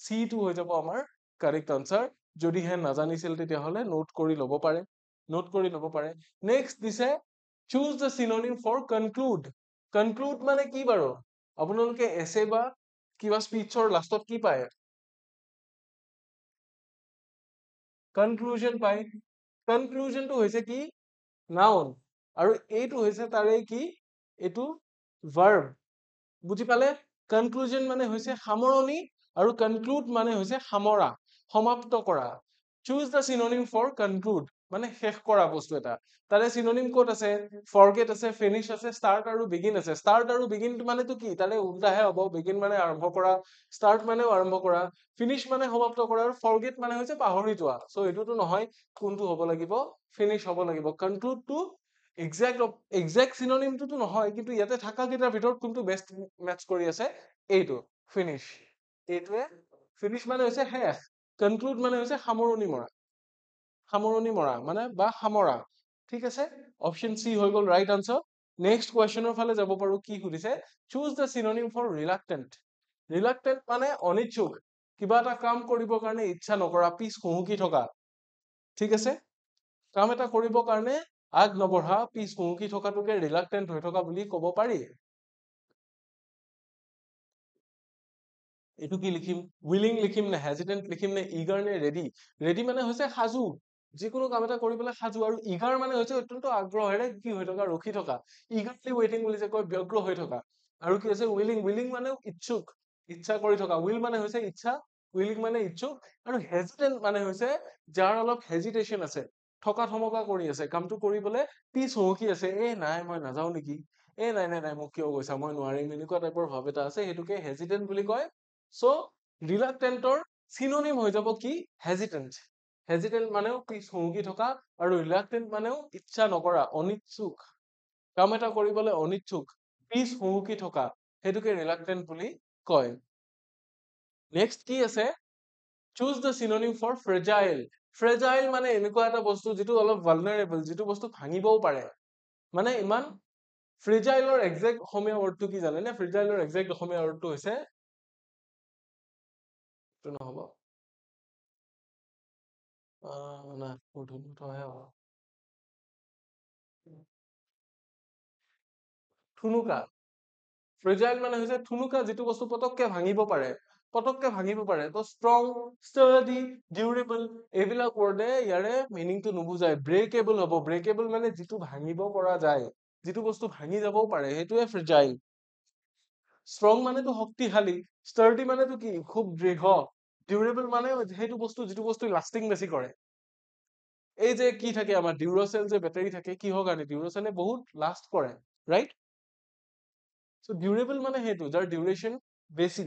Speaker 1: চি টো হৈ যাব আমাৰ কাৰেক্ট আনচাৰ। যদিহে নাজানিছিল তেতিয়াহ'লে নোট কৰি ল'ব পাৰে, নোট কৰি ল'ব পাৰে। নেক্সট দিছে choose the synonym for conclude. Conclude মানে কি বাৰু? আপোনালোকে এছে বা কিবা স্পিচৰ লাষ্টত কি পায়? কনক্লুজন পায়। কনক্লুজনটো হৈছে কি? নাউন, আৰু এইটো হৈছে তাৰে কি? এইটো ভাৰ্ব। বুজি পালে? কনক্লুজন মানে হৈছে সামৰণি, আৰু কনক্লুড মানে হৈছে সামৰা, সমাপ্ত কৰা। Choose the synonym for conclude মানে শেষ কৰা বস্তু এটা। তাৰে চিনোনিম ক'ত আছে? ফৰগেট আছে, ফিনিছ আছে, ষ্টাৰ্ট আৰু বিগিন আছে। ষ্টাৰ্ট আৰু বিগিন মানেটো কি? তাৰে উল্টাহে হ'ব। বিগিন মানে আৰম্ভ কৰা, ষ্টাৰ্ট মানেও আৰম্ভ কৰা, ফিনিছ মানে সমাপ্ত কৰা, আৰু ফৰগেট মানে হৈছে পাহৰি যোৱা। চ' এইটোতো নহয়, কোনটো হ'ব লাগিব? ফিনিছ হ'ব লাগিব। কনক্লুডটো একজেক্ট চিনোনিমটোতো নহয়, কিন্তু ইয়াতে থকা কেইটাৰ ভিতৰত কোনটো বেষ্ট মেটচ কৰি আছে? এইটো ফিনিছ। এইটোৱে ফিনিছ মানে হৈছে শেষ, কনক্লুড মানে হৈছে সামৰণি মৰা, সামৰণি মৰা মানে বা সামৰা। ঠিক আছে? অপশ্যন চি হৈ গ'ল ৰাইট আনচাৰ। নেক্সট কুৱেশ্যনৰ ফালে যাব পাৰো। কি সুধিছে? Choose the synonym for reluctant. Reluctant মানে অনিচ্ছুক, কিবা এটা কাম কৰিবৰ কাৰণে ইচ্ছা নকৰা, পিছ হুহুকি থকা। ঠিক আছে? কাম এটা কৰিবৰ কাৰণে আগ নবঢ়া, পিছ হুহুকি থকাটোকে ৰিলাক্টেণ্ট হৈ থকা বুলি ক'ব পাৰি। এইটো কি লিখিম? উইলিং লিখিম নে হেজিটেণ্ট লিখিম নে ইগাৰ নে ৰেডি? ৰেডি মানে হৈছে সাজু, যিকোনো কাম এটা কৰিবলৈ সাজু, আৰু ইগাৰ মানে হৈছে অত্যন্ত আগ্ৰহেৰে কি হৈ থকা? ৰখি থকা। ইগাৰলি ৱেইটিং বুলি যে কয়, ব্যগ্ৰ হৈ থকা। আৰু কি আছে? উইলিং। উইলিং মানে ইচ্ছুক, ইচ্ছা কৰি থকা। উইল মানে হৈছে ইচ্ছা, উইলিং মানে ইচ্ছুক, আৰু হেজিটেণ্ট মানে হৈছে যাৰ অলপ হেজিটেশ্যন আছে, থকা থমকা কৰি আছে, কামটো কৰিবলৈ পিছ হুহুকি আছে। নাই মই নাযাও নেকি, নাই নাই নাই মোক কিয় কৈছা, মই নোৱাৰিম, এনেকুৱা টাইপৰ ভাৱ এটা আছে, সেইটোকে হেজিটেণ্ট বুলি কয়। চ' ৰিলাক্টেণ্টৰ চিনোনিম হৈ যাব কি? হেজিটেণ্ট। হেজিটেণ্ট মানেও পিছ হুহুকি থকা, আৰু ৰিলাক্টেণ্ট মানেও ইচ্ছা নকৰা, অনিচ্ছুক, কাম এটা কৰিবলৈ অনিচ্ছুক, পিছ হুহুকি থকা, সেইটোকে ৰিলাক্টেণ্ট বুলি কয়। নেক্সট কি আছে? Choose the synonym for fragile. Fragile মানে এনেকুৱা এটা বস্তু যিটো অলপ ভালনাৰেবল, যিটো বস্তু ভাঙিবও পাৰে, মানে ইমান। ফ্ৰেজাইলৰ একজেক্ট অসমীয়া ৱৰ্ডটো কি জানে নে? ফ্ৰেজাইলৰ একজেক্ট অসমীয়া ৱৰ্ডটো হৈছে, এইটো নহ'ব, নাই মূৰ্ধন্য ঠ হে হ'ব। থুনুকা ফ্ৰেজাইল মানে হৈছে থুনুকা যিটো বস্তু পতককে ভাঙিব পাৰে তো ষ্ট্ৰং ষ্টাৰ্ডি ডিউৰেবল এইবিলাক ৱৰ্ডে ইয়াৰে মিনিংটো নুবুজায় ব্ৰেকেবল হ'ব ব্ৰেকেবল মানে যিটো ভাঙিব পৰা যায় যিটো বস্তু ভাঙি যাবও পাৰে সেইটোৱে ফ্ৰেজাইল ষ্ট্ৰং মানেতো শক্তিশালী ষ্টাৰ্ডি মানেতো কি খুব দৃঢ় ডিউৰেবল মানে সেইটো বস্তু যিটো বস্তু লাষ্টিং বেছি কৰে এই যে কি থাকে আমাৰ ডিউৰাচেল যে বেটাৰী থাকে কিহৰ কাৰণে ডিউৰাচেলে বহুত লাষ্ট কৰে ৰাইট চ' ডিউৰেবল মানে সেইটো যাৰ ডিউৰেশ্যন বেছি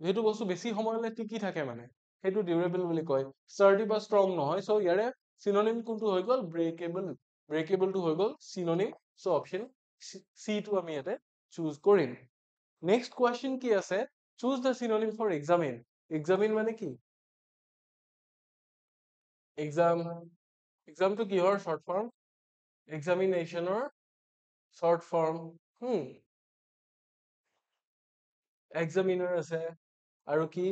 Speaker 1: সেইটো বস্তু বেছি সময়লৈ টিকি থাকে মানে সেইটো ডিউৰেবল বুলি কয় ষ্টাৰ্ডি বা ষ্ট্ৰং নহয় চ' ইয়াৰে চিননিম কোনটো হৈ গ'ল ব্ৰেকেবল ব্ৰেকেবলটো হৈ গ'ল চিননিম চ' অপশ্যন চি টো আমি ইয়াতে চুজ কৰিম নেক্সট কুৱেশ্যন কি আছে choose the synonym for examine examine মানে কি এক্সাম এক্সামটো কিহৰ শ্বৰ্ট ফৰ্ম এক্সামিনেশ্যনৰ শ্বৰ্ট ফৰ্ম এক্সামিনাৰ আছে আৰু কি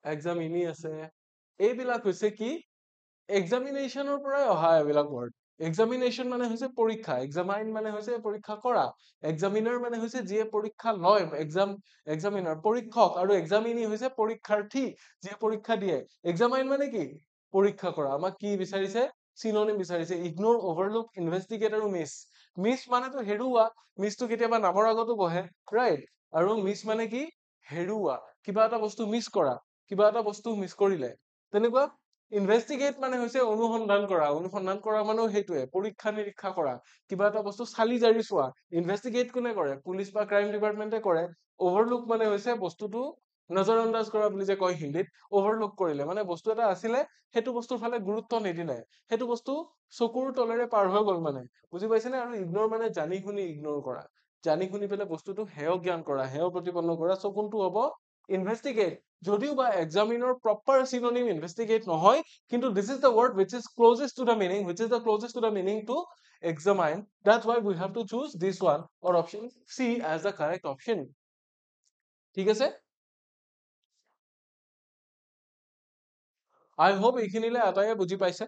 Speaker 1: এক্সামিনী আছে এইবিলাক হৈছে কি এক্সামিনেশ্যনৰ পৰাই অহা এইবিলাক ৱৰ্ড এক্সামিনেশ্যন মানে হৈছে পৰীক্ষা এক্সামাইন মানে হৈছে পৰীক্ষা কৰা এক্সামিনাৰ মানে হৈছে যিয়ে পৰীক্ষা লয় এক্সামিনাৰ পৰীক্ষক আৰু এক্সামিনী হৈছে পৰীক্ষাৰ্থী যিয়ে পৰীক্ষা দিয়ে এক্সামাইন মানে কি পৰীক্ষা কৰা আমাক কি বিচাৰিছে চিননিম বিচাৰিছে ইগনোৰ অভাৰলুক ইনভেষ্টিগেট আৰু মিছ মানেতো হেৰুওৱা মিছটো কেতিয়াবা নামৰ আগতো বহে ৰাইট আৰু মিছ মানে কি হেৰুওৱা কিবা এটা বস্তু মিছ কৰা কিবা এটা বস্তু মিছ কৰিলে তেনেকুৱা ইনভেষ্টিগেট মানে হৈছে অনুসন্ধান কৰা মানে সেইটোৱে পৰীক্ষা নিৰীক্ষা কৰা কিবা এটা বস্তু চালি জাৰি চোৱা ইনভেষ্টিগেট কোনে কৰে পুলিচ বা ক্ৰাইম ডিপাৰ্টমেণ্টে কৰে অভাৰলুক মানে হৈছে বস্তুটো নজৰ আন্দাজ কৰা বুলি যে কয় হিন্দীত অভাৰলুক কৰিলে মানে বস্তু এটা আছিলে সেইটো বস্তুৰ ফালে গুৰুত্ব নিদিলে সেইটো বস্তু চকুৰ তলেৰে পাৰ হৈ গল মানে বুজি পাইছেনে আৰু ইগনৰ মানে জানি শুনি ইগনৰ কৰা জানি শুনি পেলাই বস্তুটো হেয় জ্ঞান কৰা হেয় প্ৰতিপন্ন কৰা চ কোনটো হ'ব ইনভেষ্টিগেট যদিও বা এক্সামিনৰ প্ৰপাৰ চিনোনিম ইনভেষ্টিগেট নহয় কিন্তু this is the word which is closest to the meaning which is the closest to the meaning to examine that's why we have to choose this one or option C as the correct option ঠিক আছে I hope এইখিনিলে আটাইয়ে বুজি পাইছে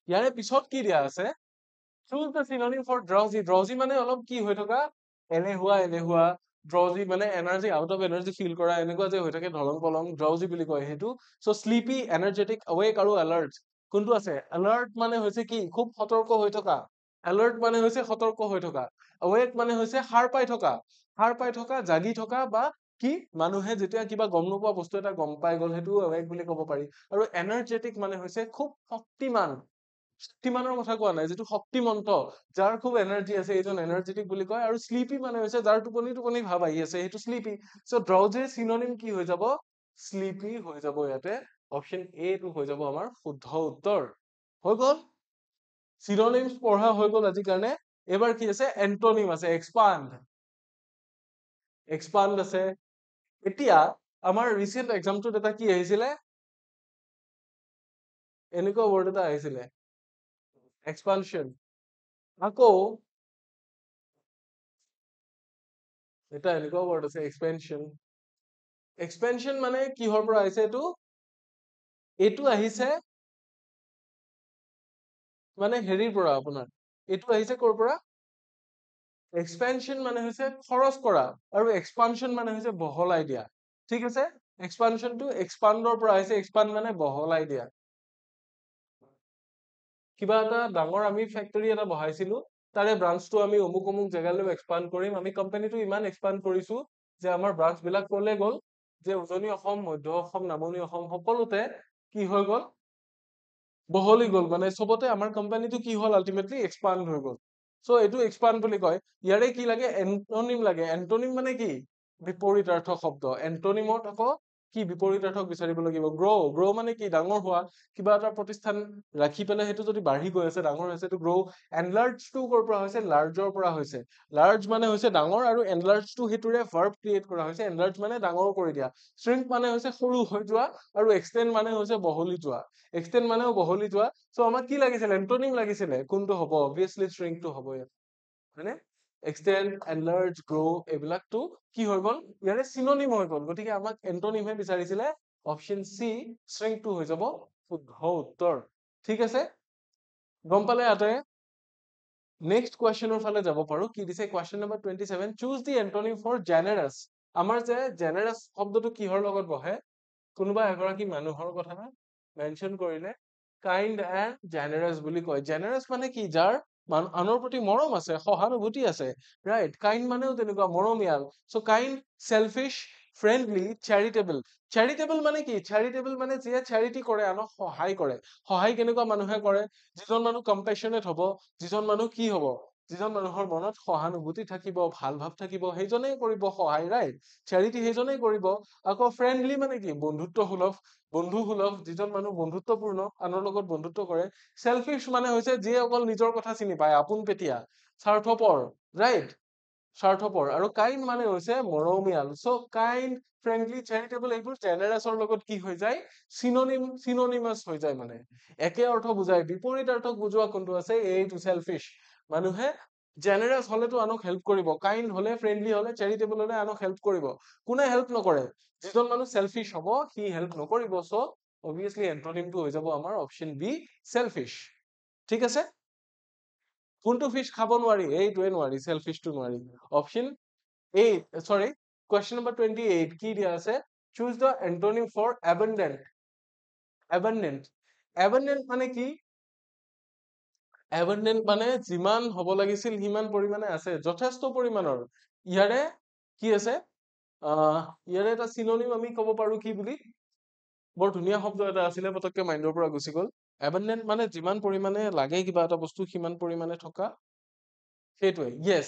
Speaker 1: ইয়াৰে পিছত কি দিয়া আছে choose the synonym for drowsy drowsy মানে অলপ কি হৈ থকা এলেহুৱা drowsy মানে energy out of energy feel কৰা এনেকুৱা যে হৈ থাকে ধলং পলং drowsy বুলি কয় সেইটো so sleepy energetic awake আৰু alert কোনটো আছে alert মানে হৈছে কি খুব সতৰ্ক হৈ থকা alert মানে হৈছে সতৰ্ক হৈ থকা awake মানে হৈছে সাৰ পাই থকা জাগি থকা বা কি মানুহে যেতিয়া কিবা গম নোপোৱা বস্তু এটা গম পাই গল সেইটো awake বুলি ক'ব পাৰি আৰু energetic মানে হৈছে খুব শক্তিমানৰ কথা কোৱা নাই যিটো শক্তিমন্ত যাৰ খুব এনাৰ্জি আছে এইজন এনাৰ্জেটিক বুলি কয় আৰু শ্লিপি মানে হৈছে যাৰ টোপনি ভাৱ আহি আছে সেইটো শ্লিপি চ' ড্ৰাউজিৰ চিনোনিম কি হৈ যাব শ্লিপি হৈ যাব ইয়াতে অপশ্যন এ টো হৈ যাব আমাৰ শুদ্ধ উত্তৰ হৈ গল চিনোনিমছ পঢ়া হৈ গল আজিৰ কাৰণে এবাৰ কি আছে এন্টনিম আছে এক্সপান্ড আছে এতিয়া আমাৰ ৰিচেন্ট এক্সামটোত এটা কি আহিছিলে এনেকুৱা ৱৰ্ড এটা আহিছিলে এক্সপানশন আকৌ এটা এনেকুৱা ৱৰ্ড আছে এক্সপেনশন মানে কিহৰ পৰা আহিছে এইটো আহিছে মানে হেৰিৰ পৰা আপোনাৰ এইটো আহিছে ক'ৰ পৰা এক্সপেনশন মানে হৈছে খৰচ কৰা আৰু এক্সপানশন মানে হৈছে বহলাই দিয়া ঠিক আছে এক্সপানশনটো এক্সপাণ্ডৰ পৰা আহিছে এক্সপাণ্ড মানে বহলাই দিয়া কিবা এটা ডাঙৰ আমি ফেক্টৰী এটা বহাইছিলো তাৰে ব্ৰাঞ্চটো আমি অমুক জেগালৈ এক্সপাণ্ড কৰিম আমি কোম্পানীটো ইমান এক্সপাণ্ড কৰিছো যে আমাৰ ব্ৰাঞ্চ বিলাক কলে গ'ল যে উজনি অসম মধ্য অসম নামনি অসম সকলোতে কি হৈ গ'ল বহলি গ'ল মানে চবতে আমাৰ কোম্পানীটো কি হ'ল আলটিমেটলি এক্সপাণ্ড হৈ গ'ল চ' এইটো এক্সপাণ্ড বুলি কয় ইয়াৰে কি লাগে এন্টনিম মানে কি বিপৰীতাৰ্থ শব্দ এন্টনিমত আকৌ কি বিপৰীতাৰ্থক বিচাৰিব লাগিব গ্ৰ মানে কি ডাঙৰ হোৱা কিবা এটা প্ৰতিষ্ঠান ৰাখি পেলাই সেইটো যদি বাঢ়ি গৈ আছে ডাঙৰ হৈছে এইটো গ্ৰ এনলাৰ্জটো ক'ৰ পৰা হৈছে লাৰ্জৰ পৰা হৈছে লাৰ্জ মানে হৈছে ডাঙৰ আৰু এনলাৰ্জটো সেইটোৰে ভাৰ্ব ক্ৰিয়েট কৰা হৈছে এনলাৰ্জ মানে ডাঙৰ কৰি দিয়া শ্ৰিংক মানে হৈছে সৰু হৈ যোৱা আৰু এক্সটেণ্ড মানে হৈছে বহলি যোৱা এক্সটেণ্ড মানেও বহলি যোৱা চ' আমাক কি লাগিছিলে এন্টনিম লাগিছিলে কোনটো হ'ব অবভিয়াছলি শ্ৰিংকটো হ'ব ইয়াত হয়নে এক্সটেণ্ড এনলাৰ্জ গ্ৰ' এইবিলাকতো কি হৈ গ'ল ইয়াৰে চিনোনিম হৈ গ'ল গতিকে আমাক এন্টনিমহে বিচাৰিছিলে অপশ্যন চি শ্ৰিংকটো হৈ যাব শুদ্ধ উত্তৰ ঠিক আছে গম পালে আটায়ে? নেক্সট কুৱেশ্যনৰ ফালে যাব পাৰো কি দিছে question number 27 choose the antonym for generous আমাৰ যে জেনাৰাছ শব্দটো কিহৰ লগত বহে কোনোবা এগৰাকী মানুহৰ কথা মেনশ্যন কৰিলে কাইণ্ড এণ্ড জেনাৰাছ বুলি কয় জেনাৰাছ মানে কি যাৰ আনৰ প্ৰতি মৰম আছে সহানুভূতি আছে ৰাইট কাইণ্ড মানেও তেনেকুৱা মৰমীয়াল so' kind selfish friendly charitable charitable মানে কি চেৰিটেবল মানে যিয়ে চেৰিটি কৰে আনক সহায় কৰে সহায় কেনেকুৱা মানুহে কৰে যিজন মানুহ কম্পেশ্যনেট হ'ব যিজন মানুহ কি হ'ব যিজন মানুহৰ মনত সহানুভূতি থাকিব ভাল ভাৱ থাকিব সেইজনেই কৰিব সহায় ৰাইট চেৰিটি সেইজনেই কৰিব আকৌ ফ্ৰেণ্ডলি মানে কি বন্ধুসুলভ যিজন মানুহ বন্ধুত্বপূৰ্ণ আনৰ লগত বন্ধুত্ব কৰে চেলফিছ মানে হৈছে যিয়ে অকল নিজৰ কথা চিনি পায় আপোন পেটীয়া স্বাৰ্থপৰ ৰাইট স্বাৰ্থপৰ আৰু কাইণ্ড মানে হৈছে মৰমীয়াল চ' কাইণ্ড ফ্ৰেণ্ডলি চেৰিটেবল এইবোৰ জেনাৰাছৰ লগত কি হৈ যায় চিননিমাছ হৈ যায় মানে একে অৰ্থ বুজায় বিপৰীত অৰ্থক বুজোৱা কোনটো আছে এইটো চেলফিছ মানুহে জেনাৰাছ হলেতো আনক হেল্প কৰিব কাইণ্ড হলে ফ্ৰেণ্ডলি হলে চেৰিটেবল হলে আনক হেল্প কৰিব কোনে হেল্প নকৰে যিজন মানুহ চেলফিছ হ'ব সি হেল্প নকৰিব চ' অবভিয়াছলি এন্টনিমটো হৈ যাব আমাৰ অপশ্যন বি চেলফিছ ঠিক আছে কোনটো ফিছ খাব নোৱাৰি এইটোৱে নোৱাৰি চেলফিছটো নোৱাৰি অপশ্যন এ চৰি কুৱেশ্যন নম্বৰ 28 কি দিয়া আছে চুজ দ্য এন্টনিম ফৰ এবান্ডেন্ট মানে কি এবান্ডেন্ট মানে যিমান হ'ব লাগিছিল সিমান পৰিমাণে আছে যথেষ্ট পৰিমাণৰ ইয়াৰে কি আছে ইয়াৰে এটা চিনোনিম আমি ক'ব পাৰো কি বুলি বৰ ধুনীয়া শব্দ এটা আছিলে পতককে মাইণ্ডৰ পৰা গুচি গ'ল এবান্ডেন্ট মানে যিমান পৰিমাণে লাগে কিবা এটা বস্তু সিমান পৰিমাণে থকা সেইটোৱে য়েছ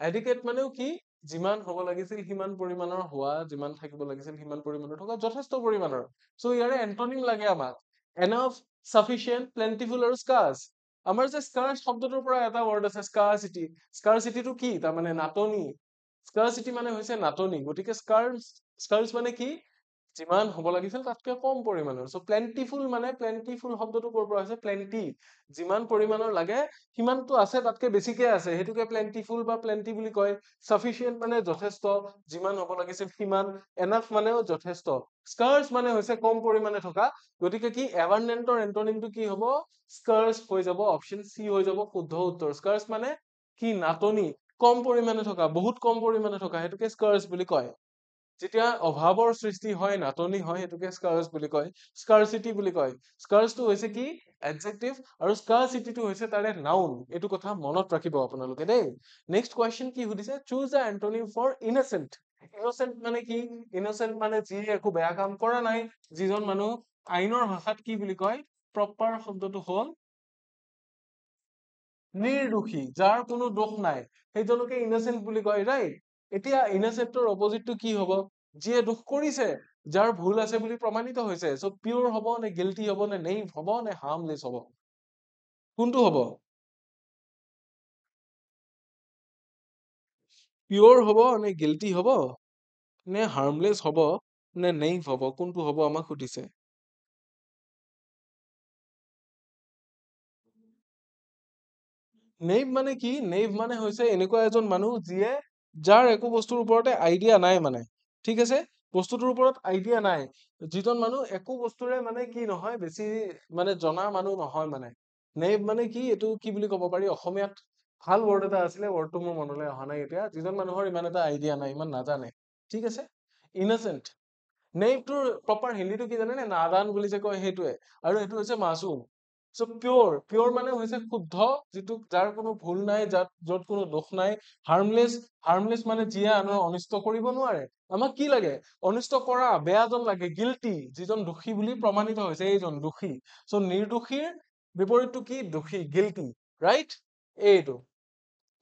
Speaker 1: এডিকেট মানেও কি যিমান হ'ব লাগিছিল সিমান পৰিমাণৰ হোৱা যিমান থাকিব লাগিছিল সিমান পৰিমাণৰ থকা যথেষ্ট পৰিমাণৰ চ' ইয়াৰে এন্টনিম লাগে আমাক এনফ চাফিচিয়েণ্ট প্লেণ্টিফুল আৰু স্কাৰ্চ আমাৰ যে স্কাৰ্চ শব্দটোৰ পৰা এটা ৱৰ্ড আছে স্কাৰচিটিটো কি তাৰমানে নাটনি স্কাৰচিটি মানে হৈছে নাটনি গতিকে স্কাৰ্চ মানে কি যিমান হ'ব লাগিছিল তাতকে কম পৰিমাণৰ চ' প্লেণ্টিফুল শব্দটো ক'ৰ পৰা হৈছে প্লেণ্টি যিমান পৰিমাণৰ লাগে সিমানটো আছে তাতকে বেছিকে আছে সেইটোকে প্লেণ্টিফুল বা প্লেণ্টি বুলি কয় চাফিচিয়েণ্ট মানে যথেষ্ট যিমান হ'ব লাগিছিল সিমান এনাফ মানেও যথেষ্ট স্কাৰ্চ মানে হৈছে কম পৰিমাণে থকা গতিকে কি এবান্ডেন্টৰ এন্টনিমটো কি হ'ব স্কাৰ্চ হৈ যাব অপশ্যন চি হৈ যাব শুদ্ধ উত্তৰ স্কাৰ্চ মানে কি নাটনি কম পৰিমাণে থকা বহুত কম পৰিমাণে থকা সেইটোকে স্কাৰ্চ বুলি কয় যেতিয়া অভাৱৰ সৃষ্টি হয় নাটনি হয় সেইটোকে স্কাৰ্চ বুলি কয় স্কাৰচিটি বুলি কয় স্কাৰ্চটো হৈছে কি এডজেক্টিভ আৰু স্কাৰচিটিটো হৈছে তাৰে নাউন এইটো কথা মনত ৰাখিব আপোনালোকে দেই নেক্সট কুৱেশ্যন কি সুধিছে চুজ দ্য এন্টনিম ফৰ ইনচেন্ট মানে কি ইনচেন্ট মানে যি একো বেয়া কাম কৰা নাই যিজন মানুহ আইনৰ ভাষাত কি বুলি কয় প্ৰপাৰ শব্দটো হ'ল নিৰ্দোষী যাৰ কোনো দোষ নাই সেইজনকে ইনচেন্ট বুলি কয় ৰাইট এতিয়া ইনচেন্টৰ অপজিটটো কি হ'ব যিয়ে দোষ কৰিছে যাৰ ভুল আছে বুলি প্ৰমাণিত হৈছে চ' পিয়ৰ হ'ব নে গিল্টি হ'ব নে নেইভ হ'ব নে হাৰ্মলেছ হ'ব কোনটো হ'ব পিয়ৰ হ'ব নে গিল্টি হ'ব নে হাৰ্মলেছ হ'ব নে নেইভ হ'ব কোনটো হ'ব আমাক সুধিছে নেইভ মানে কি নেইভ মানে হৈছে এনেকুৱা এজন মানুহ যিয়ে যাৰ একো বস্তুৰ ওপৰতে আইডিয়া নাই মানে ঠিক আছে বস্তুটোৰ ওপৰত আইডিয়া নাই যিজন মানুহ একো বস্তুৰে মানে কি নহয় বেছি মানে জনা মানুহ নহয় মানে নেইভ মানে কি এইটো কি বুলি ক'ব পাৰি অসমীয়াত ভাল ৱৰ্ড এটা আছিলে ৱৰ্ডটো মোৰ মনলৈ অহা নাই এতিয়া যিজন মানুহৰ ইমান এটা আইডিয়া নাই ইমান নাজানে ঠিক আছে ইনচেন্ট নেইভটোৰ প্ৰপাৰ হিন্দীটো কি জানে নে নাদান বুলি যে কয় সেইটোৱে আৰু এইটো হৈছে মাছুম চ' পিয়ৰ মানে হৈছে শুদ্ধ যিটো যাৰ কোনো ভুল নাই য'ত কোনো দোষ নাই হাৰ্মলেছ মানে যিয়ে আনৰ অনিষ্ট কৰিব নোৱাৰে আমাক কি লাগে অনিষ্ট কৰা বেয়া জন লাগে গিল্টি যিজন দোষী বুলি প্ৰমাণিত হৈছে এইজন দোষী চ' নিৰ্দোষীৰ বিপৰীতটো কি দোষী গিল্টি ৰাইট এইটো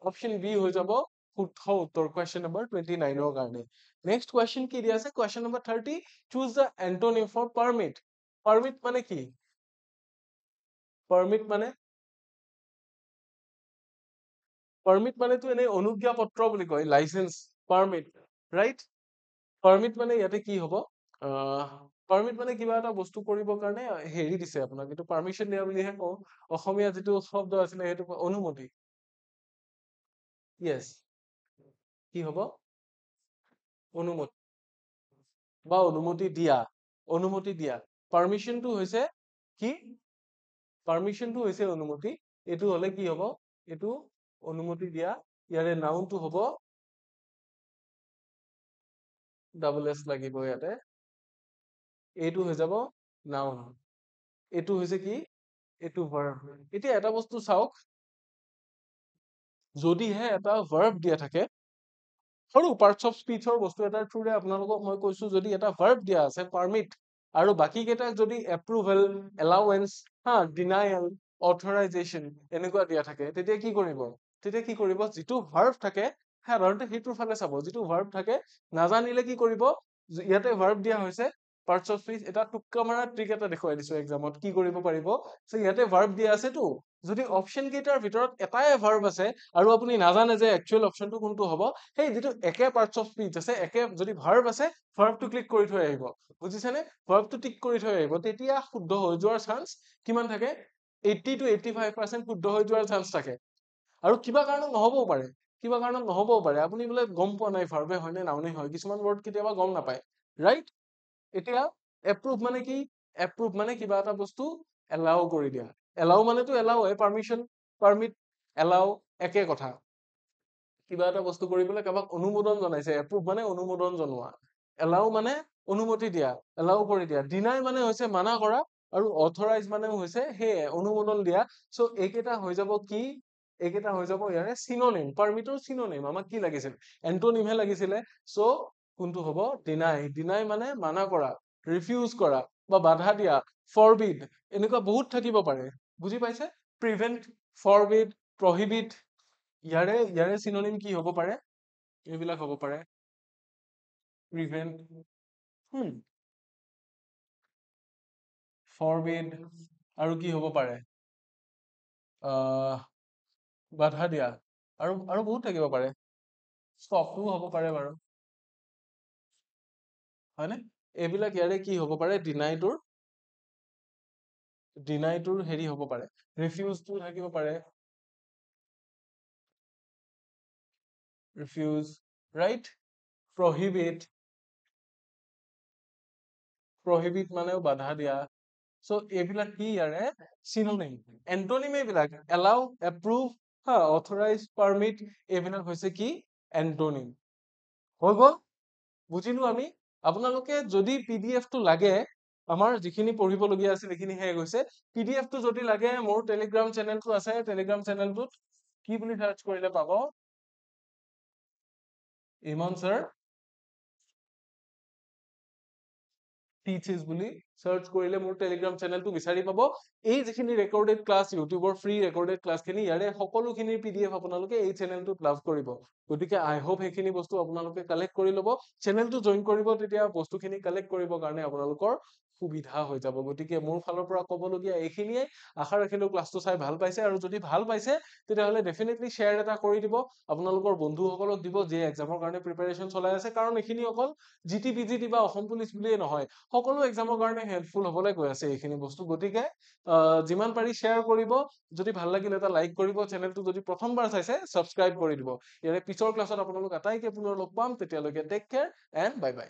Speaker 1: অপশ্যন বি হৈ যাব শুদ্ধ উত্তৰ কুৱেশ্যন নম্বৰ 29ৰ কাৰণে নেক্সট কুৱেশ্যন কি দিয়া আছে question number 30 choose the antonym for permit মানে কি পাৰমিট মানেতো এনেই অনুজ্ঞা পত্ৰ বুলি কয় লাইচেন্স পাৰমিট ৰাইট পাৰমিট মানে ইয়াতে কি হ'ব পাৰমিট মানে কিবা এটা বস্তু কৰিবৰ কাৰণে হেৰি দিছে আপোনাক এইটো পাৰ্মিশ্যন দিয়া বুলিহে কওঁ অসমীয়া যিটো শব্দ আছিলে সেইটো অনুমতি য়েছ কি হ'ব অনুমতি বা অনুমতি দিয়া, অনুমতি দিয়া। পাৰ্মিশনটো হৈছে কি? পাৰ্মিশনটো হৈছে অনুমতি। এইটো হলে কি হব? এইটো অনুমতি দিয়া। ইয়াৰে নাউনটো হব ডাবল এছ লাগিব ইয়াতে। এইটো হৈ যাব নাউন। এইটো হৈছে কি? এইটো ভাৰ্ব। এতিয়া এটা বস্তু চাওক, যদিহে এটা ভাৰ্ব দিয়া থাকে, সৰু পাৰ্টছ অফ স্পীচৰ বস্তু এটাৰ থ্ৰুৰে আপোনালোকক মই কৈছো, যদি এটা ভাৰ্ব দিয়া আছে পাৰ্মিট, আৰু বাকী কেইটাক যদি এপ্ৰুভেল, এলাউৱেন্স, ডিনায়েল, অথৰাইজেশ্যন এনেকুৱা দিয়া থাকে, তেতিয়া কি কৰিব? তেতিয়া কি কৰিব? যিটো ভাৰ্ব থাকে সাধাৰণতে সেইটোৰ ফালে চাব। যিটো ভাৰ্ব থাকে নাজানিলে কি কৰিব? ইয়াতে ভাৰ্ব দিয়া হৈছে, পাৰ্টছ অফ স্পীচ, এটা টুক্কা মাৰা ট্ৰিক এটা দেখুৱাই দিছো এক্সামত কি কৰিব পাৰিব। ইয়াতে ভাৰ্ব দিয়া আছেতো, যদি অপচন কেইটাৰ ভিতৰত এটাই ভাৰ্ব আছে আৰু আপুনি নাজানে যে একচুৱেল অপচনটো কোনটো হ'ব, সেই যিটো একে পাৰ্টছ অফ স্পীচ আছে, একে যদি ভাৰ্ব আছে, ভাৰ্বটো ক্লিক কৰি থৈ আহিব। বুজিছেনে? ভাৰ্বটো টিক কৰি থৈ আহিব, তেতিয়া শুদ্ধ হৈ যোৱাৰ চান্স কিমান থাকে? 80 to 85% শুদ্ধ হৈ যোৱাৰ চান্স থাকে। আৰু কিবা কাৰণত নহবও পাৰে, কিবা কাৰণত নহবও পাৰে, আপুনি বোলে গম পোৱা নাই ভাৰ্বে হয় নে নাউনে হয়, কিছুমান ৱৰ্ড কেতিয়াবা গম নাপায়, ৰাইট? এতিয়া এপ্ৰুভ মানে কি? এপ্ৰুভ মানে কিবা এটা বস্তু এলাও কৰি দিয়া। এলাও মানেতো এলাও হয়, পাৰ্মিশন, পাৰ্মিট, এলাও একে কথা। কিবা এটা বস্তু কৰিবলৈ কাৰোবাক অনুমোদন জনাইছে, এপ্ৰুভ মানে অনুমোদন জনোৱা, এলাও মানে অনুমতি দিয়া, এলাও কৰি দিয়া, ডিনাই মানে হৈছে মানা কৰা, আৰু অথৰাইজ মানে হৈছে সেয়ে অনুমোদন দিয়া। চ' এইকেইটা হৈ যাব কি? এইকেইটা হৈ যাব ইয়াৰে চিনোনিম। পাৰ্মিটৰ চিনোনিম। আমাক কি লাগিছিল? এন্টোনিমহে লাগিছিলে। চ' কোনটো হ'ব? ডিনাই। ডিনাই মানে মানা কৰা, ৰিফিউজ কৰা বা বাধা দিয়া, ফৰবিড, এনেকুৱা বহুত থাকিব পাৰে। বুজি পাইছে? প্ৰিভেন্ট, ফৰবিড, প্ৰহিবিট, ইয়াৰে চিনোনিম কি হ'ব পাৰে? এইবিলাক হ'ব পাৰে। প্ৰিভেন্ট, ফৰবিড, আৰু কি হ'ব পাৰে? বাধা দিয়া, আৰু বহুত থাকিব পাৰে। ষ্টপটোও হ'ব পাৰে বাৰু, হয়নে? এইবিলাক ইয়াৰে কি হ'ব পাৰে? ডিনাইটোৰ হেৰি হ'ব পাৰে, ৰিফিউজটো থাকিব পাৰে, ৰিফিউজ, ৰাইট? প্ৰহিবিট, প্ৰহিবিট মানেও বাধা দিয়া। চ' এইবিলাক কি ইয়াৰে চিনোনিম। এন্টোনিম এইবিলাক এলাউ, এপ্ৰুভ, অথৰাইজ, পাৰ্মিট, এইবিলাক হৈছে কি? এন্টোনিম। হৈ গ'ল? বুজিলো আমি? আপোনালোকে যদি PDF টো লাগে, আমাৰ যিখিনি পঢ়িবলগীয়া আছিল সেইখিনি শেষ হৈছে। PDF টো যদি লাগে, মোৰ টেলিগ্ৰাম চেনেলটো আছে, টেলিগ্ৰাম চেনেলটোত কি বুলি চাৰ্চ কৰিলে পাব? ইমন ছাৰ টিচিজ বুলি চাৰ্চ কৰিলে মোৰ টেলিগ্ৰাম চেনেলটো বিচাৰি পাব। এই যিখিনি ৰেকৰ্ডেড ক্লাছ, ইউটিউবৰ ফ্ৰী ৰেকৰ্ডেড ক্লাছখিনি, ইয়াৰে সকলোখিনিৰ PDF আপোনালোকে এই চেনেলটোত লাভ কৰিব। গতিকে আই হোপ সেইখিনি বস্তু আপোনালোকে কালেক্ট কৰি ল'ব। চেনেলটো জইন কৰিব, তেতিয়া বস্তুখিনি কালেক্ট কৰিবৰ কাৰণে আপোনালোকৰ সুবিধা হৈ যাব। গতিকে মোৰ ফালৰ পৰা ক'বলগীয়া এইখিনিয়ে। আশা ৰাখিলো ক্লাছটো চাই ভাল পাইছে, আৰু যদি ভাল পাইছে তেতিয়াহ'লে ডেফিনেটলি শ্বেয়াৰ এটা কৰি দিব, আপোনালোকৰ বন্ধুসকলক দিব, যিয়ে এক্সামৰ কাৰণে প্ৰিপাৰেচন চলাই আছে। কাৰণ এইখিনি অকল GT/PGT বা অসম পুলিচ বুলিয়ে নহয়, সকলো এক্সামৰ কাৰণে হেল্পফুল হ'বলৈ গৈ আছে এইখিনি বস্তু। গতিকে যিমান পাৰি শ্বেয়াৰ কৰিব। যদি ভাল লাগিল এটা লাইক কৰিব, চেনেলটো যদি প্ৰথমবাৰ চাইছে ছাবস্ক্ৰাইব কৰি দিব। ইয়াৰে পিছৰ ক্লাছত আপোনালোক আটাইকে পুনৰ লগ পাম। তেতিয়ালৈকে take care and bye by.